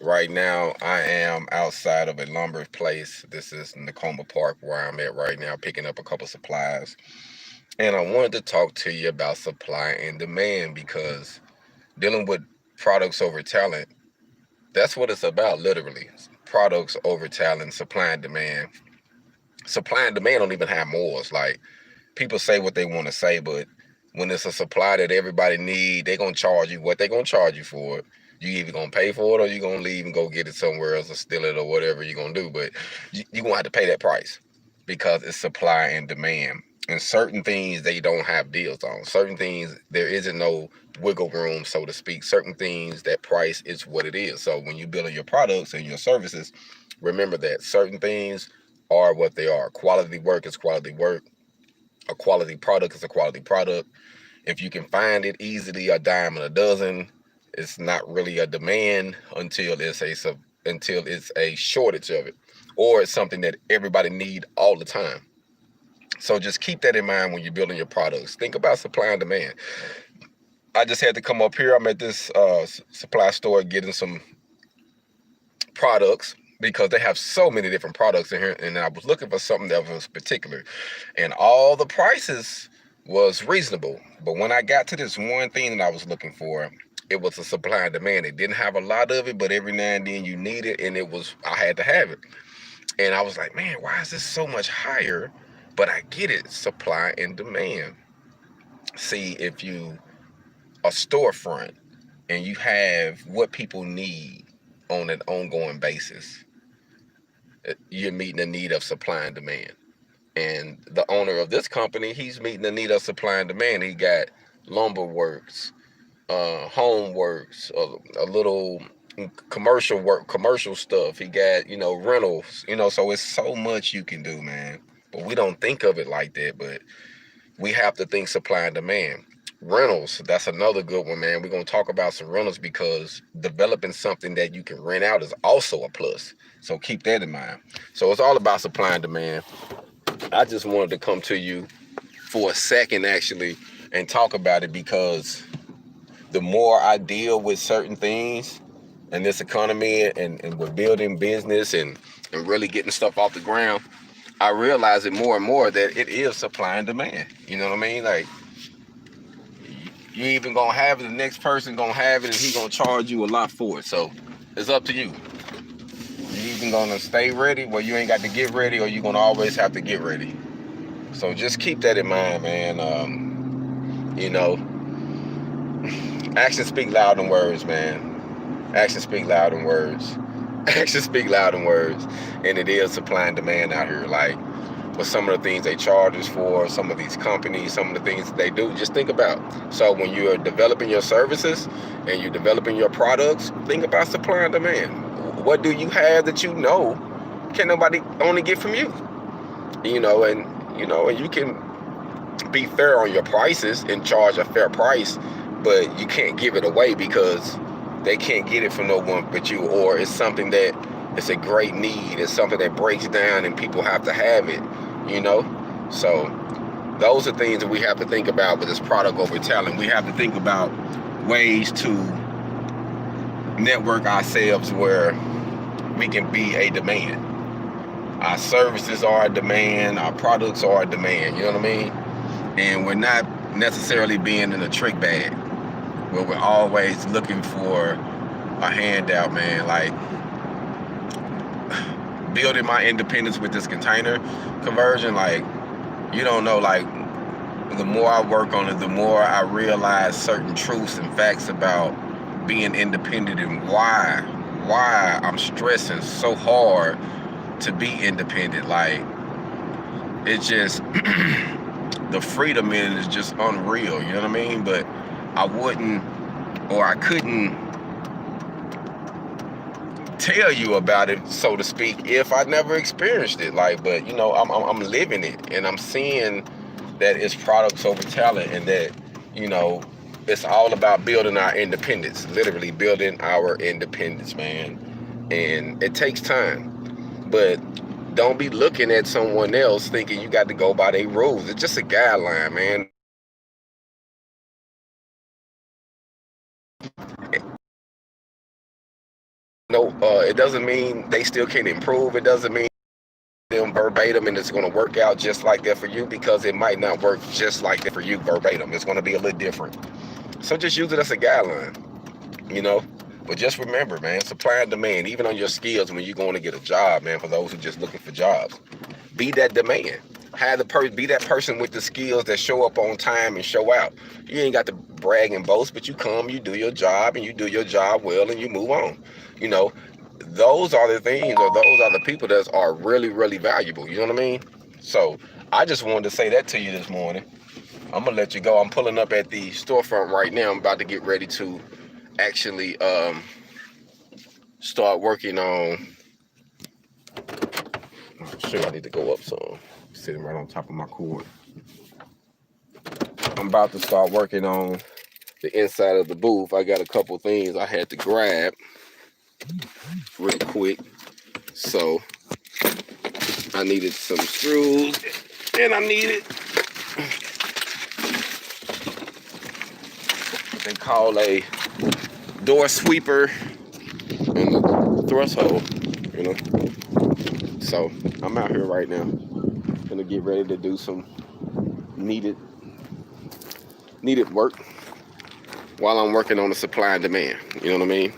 Right now, I am outside of a lumber place. This is Nakoma Park where I'm at right now, picking up a couple supplies. And I wanted to talk to you about supply and demand because dealing with products over talent, that's what it's about, literally. Products over talent, supply and demand. Supply and demand don't even have mores. Like, people say what they want to say, but when it's a supply that everybody need, they gonna charge you what they gonna charge you for it. You either gonna pay for it or you gonna leave and go get it somewhere else or steal it or whatever you gonna do. But you gonna have to pay that price because it's supply and demand. And certain things they don't have deals on. Certain things there isn't no wiggle room, so to speak. Certain things that price is what it is. So when you build your products and your services, remember that certain things are what they are. Quality work is quality work. A quality product is a quality product. If you can find it easily, a dime and a dozen, it's not really a demand until it's a shortage of it, or it's something that everybody need all the time. So just keep that in mind when you're building your products. Think about supply and demand. I just had to come up here. I'm at this supply store getting some products because they have so many different products in here, and I was looking for something that was particular, and all the prices was reasonable. But when I got to this one thing that I was looking for, it was a supply and demand. It didn't have a lot of it, but every now and then you need it, and I had to have it. And I was like, man, why is this so much higher? But I get it, supply and demand. See, if you a storefront and you have what people need on an ongoing basis, you're meeting the need of supply and demand. And the owner of this company, he's meeting the need of supply and demand. He got lumber works, home works, a little commercial work, commercial stuff. He got, rentals, so it's so much you can do, man. But we don't think of it like that, but we have to think supply and demand. Rentals, that's another good one, man. We're going to talk about some rentals because developing something that you can rent out is also a plus. So keep that in mind. So it's all about supply and demand. I just wanted to come to you for a second, actually, and talk about it because the more I deal with certain things in this economy and with building business and really getting stuff off the ground, I realize it more and more that it is supply and demand. You know what I mean? Like, you even gonna have it, the next person gonna have it, and he gonna charge you a lot for it. So it's up to you. You even gonna stay ready where you ain't got to get ready, or you gonna always have to get ready. So just keep that in mind, man. You know, actions speak louder than words, man. Actions speak louder than words. Actions speak louder than words. And it is supply and demand out here. Like, with some of the things they charge us for, some of these companies, some of the things that they do, just think about. So when you're developing your services and you're developing your products, think about supply and demand. What do you have that you know can nobody only get from you? And you can be fair on your prices and charge a fair price, but you can't give it away because they can't get it from no one but you, or it's something that it's a great need. It's something that breaks down and people have to have it, you know? So those are things that we have to think about with this product over talent. We have to think about ways to network ourselves where we can be a demand. Our services are a demand, our products are a demand, you know what I mean? And we're not necessarily being in a trick bag where we're always looking for a handout, man. Like, building my independence with this container conversion, like, you don't know, like, the more I work on it, the more I realize certain truths and facts about being independent and why I'm stressing so hard to be independent. Like, it's just the freedom in it is just unreal, you know what I mean? But I couldn't tell you about it, so to speak, if I never experienced it. Like, but I'm living it, and I'm seeing that it's products over talent, and that it's all about building our independence, literally building our independence, man. And it takes time, but don't be looking at someone else thinking you got to go by their rules. It's just a guideline, man. it doesn't mean they still can't improve. It doesn't mean them verbatim and it's going to work out just like that for you, because it might not work just like that for you verbatim. It's going to be a little different. So just use it as a guideline, you know. But just remember, man, supply and demand, even on your skills when you're going to get a job, man, for those who are just looking for jobs, be that demand. Be that person with the skills that show up on time and show out. You ain't got to brag and boast, but you come, you do your job, and you do your job well, and you move on. You know, those are the things, or those are the people that are really, really valuable. You know what I mean? So I just wanted to say that to you this morning. I'm gonna let you go. I'm pulling up at the storefront right now. I'm about to get ready to actually start working on. Oh, shit, I need to go up some. Sitting right on top of my cord. I'm about to start working on the inside of the booth. I got a couple things I had to grab real quick. So I needed some screws, and I needed what they call a door sweeper and a thrust hole, you know. So I'm out here right now. Gonna get ready to do some needed work while I'm working on the supply and demand. You know what I mean?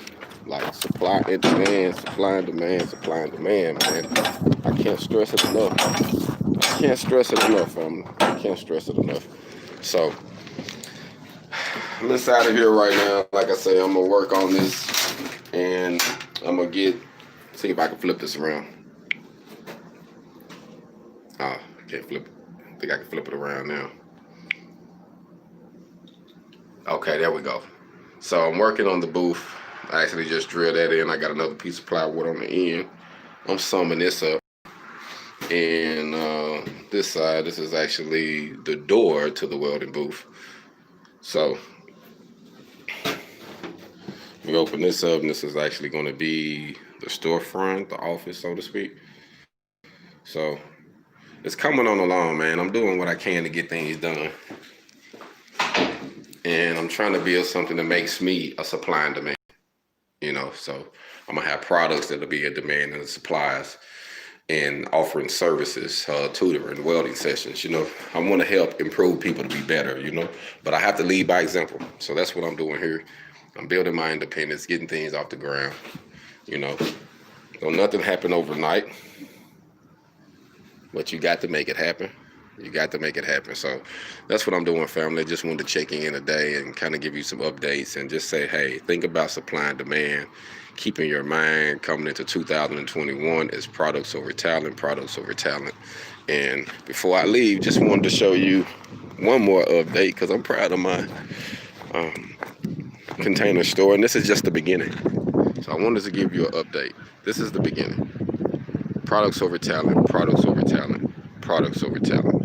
Like supply and demand, supply and demand, supply and demand, man. I can't stress it enough. I can't stress it enough. I can't stress it enough. So I'm inside of here right now. Like I say, I'm gonna work on this, and I'm gonna see if I can flip this around. I can't flip it. I think I can flip it around now. Okay, there we go. So I'm working on the booth. I actually just drilled that in. I got another piece of plywood on the end. I'm summing this up. And this side, this is actually the door to the welding booth. So we open this up, and this is actually going to be the storefront, the office, so to speak. So it's coming on along, man. I'm doing what I can to get things done. And I'm trying to build something that makes me a supply and demand, you know. So I'm gonna have products that'll be in demand and the supplies, and offering services, tutoring, welding sessions. You know, I want to help improve people to be better, you know, but I have to lead by example. So that's what I'm doing here. I'm building my independence, getting things off the ground, you know. So nothing happened overnight, but you got to make it happen. You got to make it happen. So that's what I'm doing, family. I just wanted to check in today and kind of give you some updates and just say, hey, think about supply and demand. Keeping your mind coming into 2021 is products over talent, products over talent. And before I leave, just wanted to show you one more update, because I'm proud of my container store, and this is just the beginning. So I wanted to give you an update. This is the beginning. Products over talent, products over talent, products over talent.